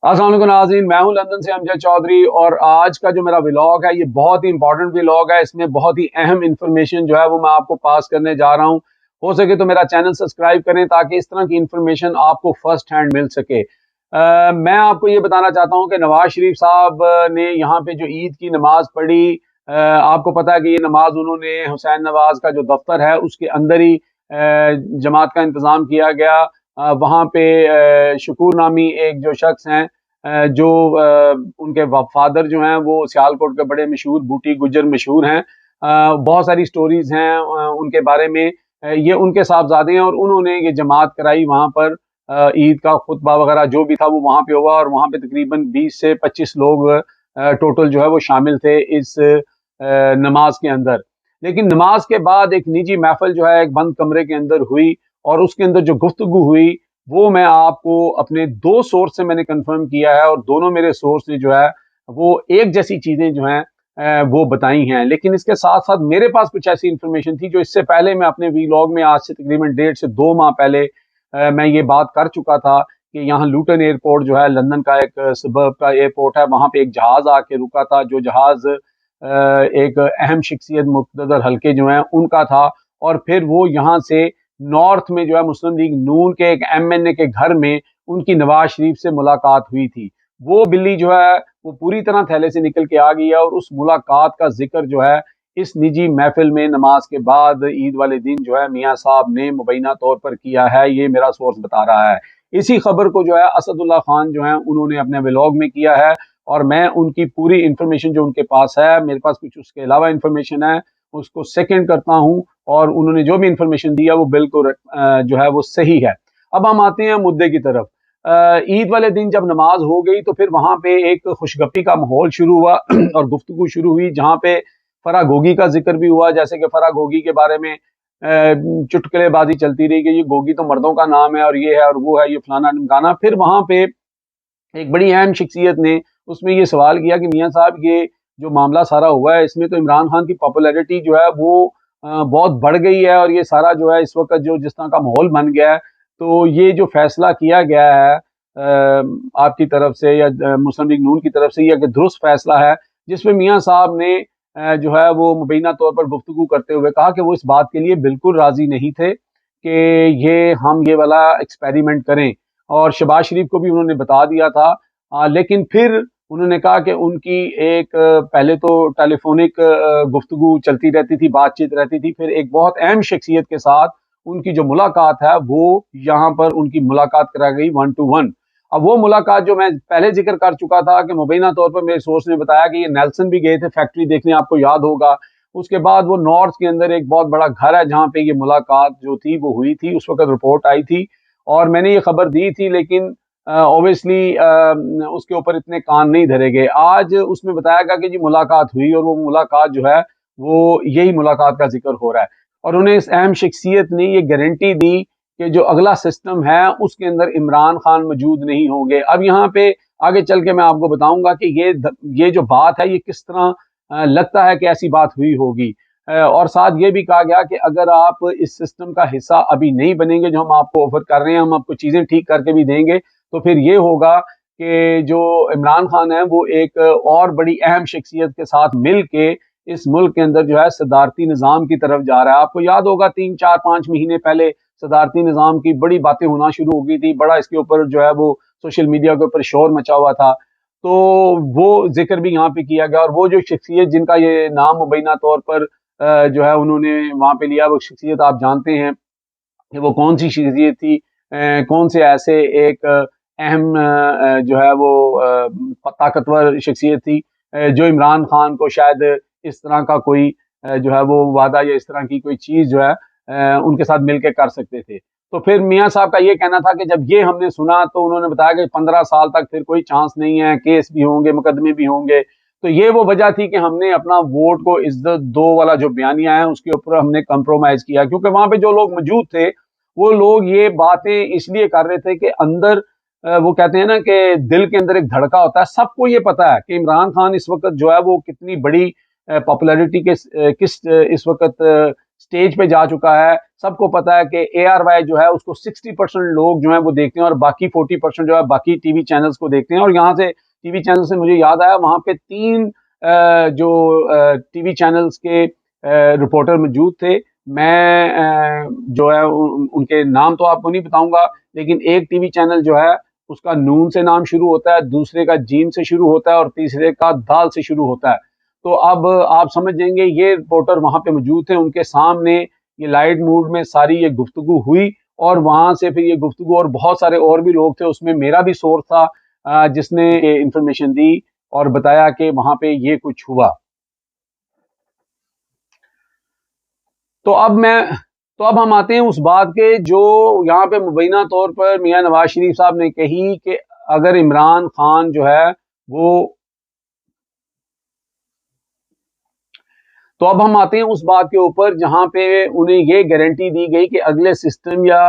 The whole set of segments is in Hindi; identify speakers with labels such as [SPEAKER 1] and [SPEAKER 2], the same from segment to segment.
[SPEAKER 1] अस्सलाम वालेकुम नाज़रीन, मैं हूं लंदन से अमजद चौधरी और आज का जो मेरा व्लॉग है ये बहुत ही इंपॉर्टेंट व्लॉग है। इसमें बहुत ही अहम इंफॉर्मेशन जो है वो मैं आपको पास करने जा रहा हूं। हो सके तो मेरा चैनल सब्सक्राइब करें ताकि इस तरह की इंफॉर्मेशन आपको फर्स्ट हैंड मिल सके। मैं आपको ये बताना चाहता हूं कि नवाज शरीफ साहब ने यहाँ पे जो ईद की नमाज पढ़ी, आपको पता है कि ये नमाज उन्होंने हुसैन नवाज का जो दफ्तर है उसके अंदर ही जमात का इंतज़ाम किया गया। वहाँ पे शकूर नामी एक जो शख्स हैं, जो उनके फादर जो हैं वो सियालकोट के बड़े मशहूर बूटी गुज्जर मशहूर हैं। बहुत सारी स्टोरीज हैं उनके बारे में। ये उनके साहबजादे हैं और उन्होंने ये जमात कराई वहाँ पर। ईद का खुतबा वगैरह जो भी था वो वहाँ पे हुआ और वहाँ पे तकरीबन 20 से 25 लोग टोटल जो है वो शामिल थे इस नमाज के अंदर। लेकिन नमाज के बाद एक निजी महफिल जो है एक बंद कमरे के अंदर हुई और उसके अंदर जो गुफ्तगू हुई वो मैं आपको अपने दो सोर्स से मैंने कंफर्म किया है और दोनों मेरे सोर्स ने जो है वो एक जैसी चीजें जो हैं वो बताई हैं। लेकिन इसके साथ साथ मेरे पास कुछ ऐसी इंफॉर्मेशन थी जो इससे पहले मैं अपने वीलॉग में आज से तकरीबन 1.5 से 2 माह पहले मैं ये बात कर चुका था कि यहाँ लूटन एयरपोर्ट जो है लंदन का एक सबर्ब का एयरपोर्ट है, वहाँ पे एक जहाज आके रुका था। जो जहाज एक अहम शख्सियत मुक़्तदर हल्के जो हैं उनका था और फिर वो यहाँ से नॉर्थ में जो है मुस्लिम लीग नून के एक एमएनए के घर में उनकी नवाज शरीफ से मुलाकात हुई थी। वो बिल्ली जो है वो पूरी तरह थैले से निकल के आ गई है और उस मुलाकात का जिक्र जो है इस निजी महफिल में नमाज के बाद ईद वाले दिन जो है मियाँ साहब ने मुबैना तौर पर किया है। ये मेरा सोर्स बता रहा है। इसी खबर को जो है असदुल्ला खान जो है उन्होंने अपने व्लॉग में किया है और मैं उनकी पूरी इंफॉर्मेशन जो उनके पास है, मेरे पास कुछ उसके अलावा इंफॉर्मेशन है, उसको सेकंड करता हूँ और उन्होंने जो भी इंफॉर्मेशन दिया वो बिल्कुल जो है वो सही है। अब हम आते हैं मुद्दे की तरफ। ईद वाले दिन जब नमाज हो गई तो फिर वहां पे एक खुशगपी का माहौल शुरू हुआ और गुफ्तगू शुरू हुई जहां पे फरा गोगी का जिक्र भी हुआ। जैसे कि फरा गोगी के बारे में चुटकुलेबाजी चलती रही कि ये गोगी तो मर्दों का नाम है और ये है और वो है, ये फलाना ढिमकाना। फिर वहां पे एक बड़ी अहम शख्सियत ने उसमें ये सवाल किया कि मियाँ साहब ये जो मामला सारा हुआ है इसमें तो इमरान खान की पॉपुलैरिटी जो है वो बहुत बढ़ गई है और ये सारा जो है इस वक्त जो जिस तरह का माहौल बन गया है, तो ये जो फैसला किया गया है आपकी तरफ से या मुस्लिम लीग नून की तरफ से, ये कि दुरुस्त फैसला है। जिसमें मियाँ साहब ने जो है वो मुबैना तौर पर गुफ्तगू करते हुए कहा कि वो इस बात के लिए बिल्कुल राजी नहीं थे कि ये हम ये वाला एक्सपेरिमेंट करें और शहबाज शरीफ को भी उन्होंने बता दिया था। लेकिन फिर उन्होंने कहा कि उनकी एक पहले तो टेलीफोनिक गुफ्तगू चलती रहती थी, बातचीत रहती थी, फिर एक बहुत अहम शख्सियत के साथ उनकी जो मुलाकात है वो यहाँ पर उनकी मुलाकात करा गई 1 to 1। अब वो मुलाकात जो मैं पहले जिक्र कर चुका था कि मुबैना तौर पर मेरे सोर्स ने बताया कि ये नेल्सन भी गए थे फैक्ट्री देखने, आपको याद होगा। उसके बाद वो नॉर्थ के अंदर एक बहुत बड़ा घर है जहाँ पे ये मुलाकात जो थी वो हुई थी, उस वक्त रिपोर्ट आई थी और मैंने ये खबर दी थी। लेकिन ऑब्वियसली उसके ऊपर इतने कान नहीं धरे गए। आज उसमें बताया गया कि जी मुलाकात हुई और वो मुलाकात जो है वो यही मुलाकात का जिक्र हो रहा है और उन्हें इस अहम शख्सियत ने ये गारंटी दी कि जो अगला सिस्टम है उसके अंदर इमरान खान मौजूद नहीं होंगे। अब यहाँ पे आगे चल के मैं आपको बताऊंगा कि ये जो बात है ये किस तरह लगता है कि ऐसी बात हुई होगी। और साथ ये भी कहा गया कि अगर आप इस सिस्टम का हिस्सा अभी नहीं बनेंगे जो हम आपको ऑफर कर रहे हैं, हम आपको चीज़ें ठीक करके भी देंगे, तो फिर ये होगा कि जो इमरान खान है वो एक और बड़ी अहम शख्सियत के साथ मिल के इस मुल्क के अंदर जो है सदारती निज़ाम की तरफ जा रहा है। आपको याद होगा 3 4 5 महीने पहले सदारती निज़ाम की बड़ी बातें होना शुरू हो गई थी, बड़ा इसके ऊपर जो है वो सोशल मीडिया के ऊपर शोर मचा हुआ था। तो वो जिक्र भी यहाँ पे किया गया और वो जो शख्सियत जिनका ये नाम मुबैना तौर पर जो है उन्होंने वहाँ पे लिया, वो शख्सियत आप जानते हैं कि वो कौन सी शख्सियत थी। कौन से ऐसे एक अहम जो है वो ताकतवर शख्सियत थी जो इमरान खान को शायद इस तरह का कोई जो है वो वादा या इस तरह की कोई चीज़ जो है उनके साथ मिलके कर सकते थे। तो फिर मियाँ साहब का ये कहना था कि जब ये हमने सुना तो उन्होंने बताया कि 15 साल तक फिर कोई चांस नहीं है, केस भी होंगे, मुकदमे भी होंगे। तो ये वो वजह थी कि हमने अपना वोट को इज्जत दो वाला जो बयानिया है उसके ऊपर हमने कंप्रोमाइज किया, क्योंकि वहां पे जो लोग मौजूद थे वो लोग ये बातें इसलिए कर रहे थे कि अंदर वो कहते हैं ना कि दिल के अंदर एक धड़का होता है। सबको ये पता है कि इमरान खान इस वक्त जो है वो कितनी बड़ी पॉपुलैरिटी के किस इस वक्त स्टेज पे जा चुका है। सबको पता है कि ARY जो है उसको 60% लोग जो है वो देखते हैं और बाकी 40% जो है बाकी टीवी चैनल्स को देखते हैं। और यहाँ से टीवी चैनल से मुझे याद आया, वहाँ पे 3 जो टीवी चैनल्स के रिपोर्टर मौजूद थे। मैं जो है उनके नाम तो आपको नहीं बताऊंगा, लेकिन एक टीवी चैनल जो है उसका नून से नाम शुरू होता है, दूसरे का जीम से शुरू होता है और तीसरे का दाल से शुरू होता है। तो अब आप समझ जाएंगे, ये रिपोर्टर वहां पे मौजूद थे, उनके सामने ये लाइट मूड में सारी ये गुफ्तगू हुई और वहां से फिर ये गुफ्तगू और बहुत सारे और भी लोग थे, उसमें मेरा भी सोर्स था जिसने ये इंफॉर्मेशन दी और बताया कि वहां पे ये कुछ हुआ। तो अब मैं तो अब हम आते हैं उस बात के जो यहाँ पे मुबैना तौर पर मियां नवाज शरीफ साहब ने कही कि अगर इमरान खान जो है वो तो अब हम आते हैं उस बात के ऊपर जहां पे उन्हें ये गारंटी दी गई कि अगले सिस्टम या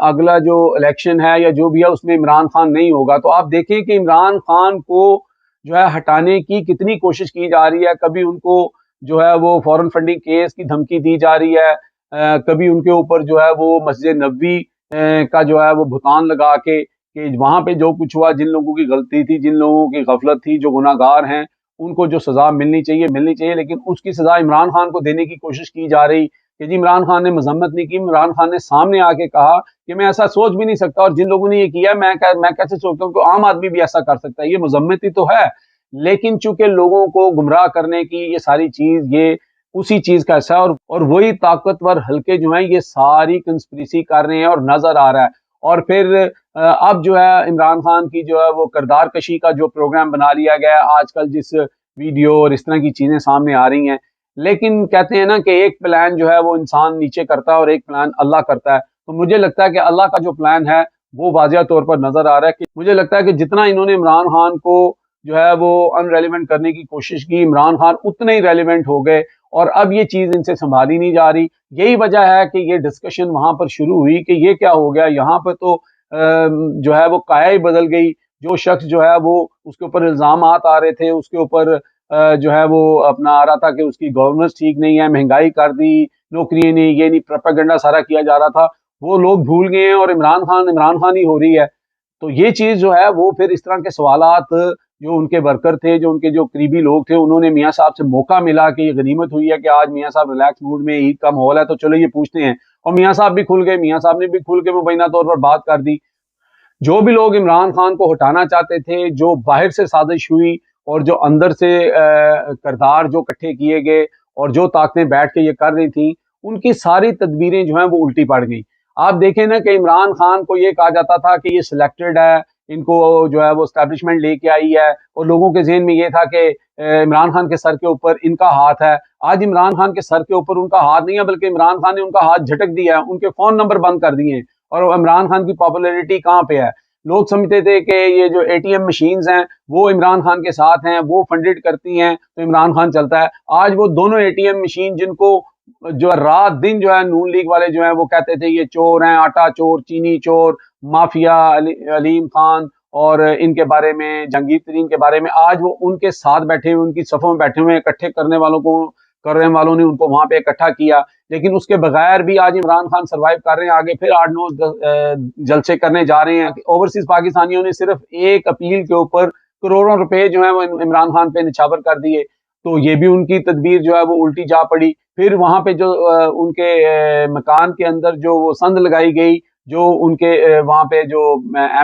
[SPEAKER 1] अगला जो इलेक्शन है या जो भी है उसमें इमरान खान नहीं होगा। तो आप देखें कि इमरान खान को जो है हटाने की कितनी कोशिश की जा रही है। कभी उनको जो है वो फॉरेन फंडिंग केस की धमकी दी जा रही है, कभी उनके ऊपर जो है वो मस्जिद नबवी का जो है वो भुतान लगा के कि वहां पे जो कुछ हुआ, जिन लोगों की गलती थी, जिन लोगों की गफलत थी, जो गुनाहगार हैं, उनको जो सजा मिलनी चाहिए, लेकिन उसकी सजा इमरान खान को देने की कोशिश की जा रही कि जी इमरान खान ने मजम्मत नहीं की। इमरान खान ने सामने आके कहा कि मैं ऐसा सोच भी नहीं सकता और जिन लोगों ने ये किया मैं कैसे सोचता हूँ कि आम आदमी भी ऐसा कर सकता है। ये मजम्मत ही तो है, लेकिन चूंकि लोगों को गुमराह करने की ये सारी चीज, ये उसी चीज का हिस्सा है और वही ताकतवर हल्के जो हैं ये सारी कंस्पिरेसी कर रहे हैं और नजर आ रहा है। और फिर अब जो है इमरान खान की जो है वो किरदार कशी का जो प्रोग्राम बना लिया गया है आजकल, जिस वीडियो और इस तरह की चीजें सामने आ रही हैं। लेकिन कहते हैं ना कि एक प्लान जो है वो इंसान नीचे करता है और एक प्लान अल्लाह करता है। तो मुझे लगता है कि अल्लाह का जो प्लान है वो वाजिया तौर पर नजर आ रहा है कि मुझे लगता है कि जितना इन्होंने इमरान खान को जो है वो अनरेलिवेंट करने की कोशिश की, इमरान खान उतने ही रेलिवेंट हो गए और अब ये चीज इनसे संभाली नहीं जा रही। यही वजह है कि ये डिस्कशन वहां पर शुरू हुई कि ये क्या हो गया यहाँ पर, तो जो है वो काया ही बदल गई। जो शख्स जो है वो उसके ऊपर इल्जाम आ रहे थे, उसके ऊपर जो है वो अपना आ रहा था कि उसकी गवर्नेंस ठीक नहीं है, महंगाई कर दी, नौकरी नहीं, ये नहीं, प्रोपेगेंडा सारा किया जा रहा था, वो लोग भूल गए हैं और इमरान खान ही हो रही है। तो ये चीज जो है वो फिर इस तरह के सवालात, जो उनके वर्कर थे, जो उनके जो करीबी लोग थे, उन्होंने मियाँ साहब से मौका मिला कि ये गनीमत हुई है कि आज मियाँ साहब रिलैक्स मूड में, ईद का माहौल है तो चलो ये पूछते हैं। और मियाँ साहब भी खुल गए, मियाँ साहब ने भी खुल के मुबैना तौर पर बात कर दी। जो भी लोग इमरान खान को हटाना चाहते थे, जो बाहर से साजिश हुई और जो अंदर से किरदार जो इकट्ठे किए गए और जो ताकतें बैठ के ये कर रही थी, उनकी सारी तदबीरें जो हैं वो उल्टी पड़ गई। आप देखें ना कि इमरान खान को ये कहा जाता था कि ये सिलेक्टेड है, इनको जो है वो एस्टैब्लिशमेंट लेके आई है और लोगों के जहन में ये था कि इमरान खान के सर के ऊपर इनका हाथ है। आज इमरान खान के सर के ऊपर उनका हाथ नहीं है, बल्कि इमरान खान ने उनका हाथ झटक दिया है, उनके फोन नंबर बंद कर दिए हैं। और इमरान खान की पॉपुलैरिटी कहाँ पे है? लोग समझते थे कि ये जो ATM मशीन्स हैं वो इमरान खान के साथ हैं, वो फंडेड करती हैं तो इमरान खान चलता है। आज वो दोनों ATM मशीन, जिनको जो है रात दिन जो है नून लीग वाले जो है वो कहते थे ये चोर हैं, आटा चोर, चीनी चोर, माफिया, अलीम खान और इनके बारे में, जहांगीर तरीन के बारे में, आज वो उनके साथ बैठे हुए, उनकी सफों में बैठे हुए, इकट्ठे करने वालों ने उनको वहां पे इकट्ठा किया। लेकिन उसके बगैर भी आज इमरान खान सरवाइव कर रहे हैं, आगे फिर 8-9 जलसे करने जा रहे हैं। ओवरसीज पाकिस्तानियों ने सिर्फ एक अपील के ऊपर करोड़ों रुपए जो है वो इमरान खान पे निछावर कर दिए। तो ये भी उनकी तदबीर जो है वो उल्टी जा पड़ी। फिर वहां पे जो उनके मकान के अंदर जो वो संद लगाई गई, जो उनके वहां पे जो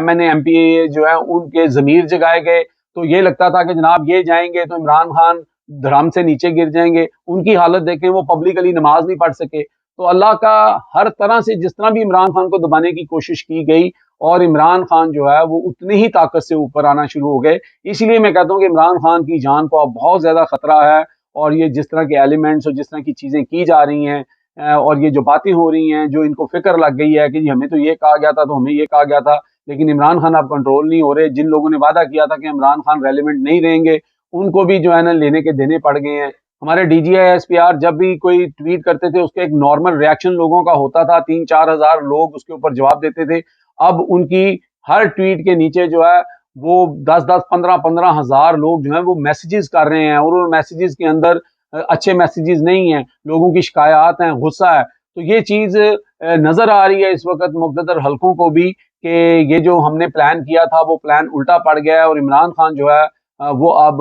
[SPEAKER 1] MNA MPA जो है उनके जमीर जगाए गए। तो ये लगता था कि जनाब ये जाएंगे तो इमरान खान धड़ाम से नीचे गिर जाएंगे। उनकी हालत देखें, वो पब्लिकली नमाज नहीं पढ़ सके। तो अल्लाह का हर तरह से जिस तरह भी इमरान खान को दबाने की कोशिश की गई और इमरान खान जो है वो उतनी ही ताकत से ऊपर आना शुरू हो गए। इसलिए मैं कहता हूँ कि इमरान खान की जान को अब बहुत ज्यादा खतरा है। और ये जिस तरह के एलिमेंट्स और जिस तरह की चीजें की जा रही हैं और ये जो बातें हो रही हैं, जो इनको फिक्र लग गई है कि जी हमें तो ये कहा गया था, तो हमें ये कहा गया था, लेकिन इमरान खान अब कंट्रोल नहीं हो रहे। जिन लोगों ने वादा किया था कि इमरान खान रेलिवेंट नहीं रहेंगे, उनको भी जो है ना लेने के देने पड़ गए हैं। हमारे DGI SPR जब भी कोई ट्वीट करते थे उसके एक नॉर्मल रिएक्शन लोगों का होता था, 3-4 हजार लोग उसके ऊपर जवाब देते थे। अब उनकी हर ट्वीट के नीचे जो है वो 10-10, 15-15 हजार लोग जो है वो मैसेजेस कर रहे हैं और उन मैसेजेस के अंदर अच्छे मैसेजेस नहीं हैं, लोगों की शिकायत हैं, गुस्सा है। तो ये चीज़ नज़र आ रही है इस वक़्त मुक़्तदर हलकों को भी कि ये जो हमने प्लान किया था वो प्लान उल्टा पड़ गया है और इमरान खान जो है वो अब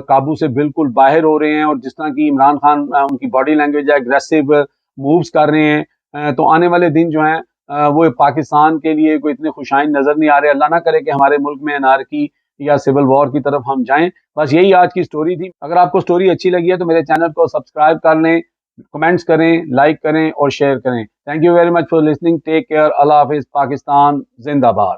[SPEAKER 1] काबू से बिल्कुल बाहर हो रहे हैं। और जिस तरह की इमरान खान उनकी बॉडी लैंग्वेज है, एग्रेसिव मूव्स कर रहे हैं, तो आने वाले दिन जो हैं वो पाकिस्तान के लिए कोई इतने खुशाइन नज़र नहीं आ रहे। अल्लाह ना करे कि हमारे मुल्क में अनारकी या सिविल वॉर की तरफ हम जाएं। बस यही आज की स्टोरी थी। अगर आपको स्टोरी अच्छी लगी है तो मेरे चैनल को सब्सक्राइब कर लें, कमेंट्स करें, लाइक करें और शेयर करें। Thank you very much for listening. Take care. अल्लाह हाफिज़। पाकिस्तान जिंदाबाद।